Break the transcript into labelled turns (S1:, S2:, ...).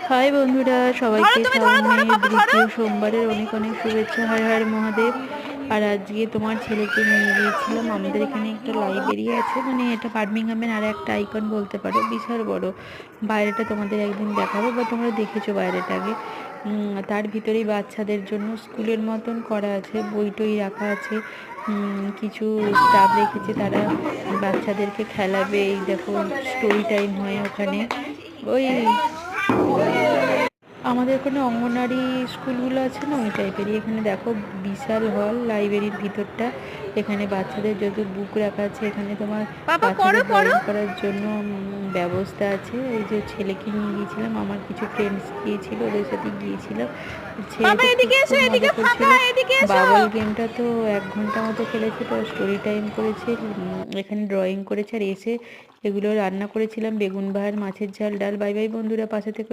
S1: High বন্ধুরা, সবাইকে শ্রাবণের দ্বিতীয় সোমবারের অনেক অনেক শুভেচ্ছা। হর হর মহাদেব। আর আজকে তোমার ছেলেকে নিয়ে গিয়েছিলাম, আমাদের এখানে একটা লাইব্রেরি আছে, মানে এটা বার্মিংহামের আর একটা আইকন বলতে পারো, বিশাল বড়। বাইরেটা তোমাদের একদিন দেখাবো, বা তোমরা দেখেছো বাইরেটাকে। তার ভিতরেই বাচ্চাদের জন্য স্কুলের মতন করা আছে, বই টই রাখা আছে। কিছু স্টাফ রেখেছে, তারা বাচ্চাদেরকে খেলাবে। এই দেখো, স্টোরি টাইম হয় ওখানে। ওই আমাদের ওখানে অঙ্গনারী স্কুলগুলো আছে না, ওই টাইপেরই। এখানে দেখো, বিশাল হল, লাইব্রেরির ভিতরটা। এখানে বাচ্চাদের যত বুক রাখা আছে, এখানে তোমার বাচ্চাদের ড্রয়িং করার জন্য ব্যবস্থা আছে। এই যে ছেলেকে নিয়ে গিয়েছিলাম, আমার কিছু ফ্রেন্ডস গিয়েছিল, ওদের সাথে গিয়েছিলাম। ছেলে তো খুব মজা করছিল। বাবল গেমটা তো 1 ঘন্টা মতো খেলেছে, তো স্টোরি টাইম করেছে, এখানে ড্রয়িং করেছে। আর এসে এগুলো রান্না করেছিলাম, বেগুন ভাত, মাছের ঝাল, ডাল। বাই বাই বন্ধুরা, পাশে থেকে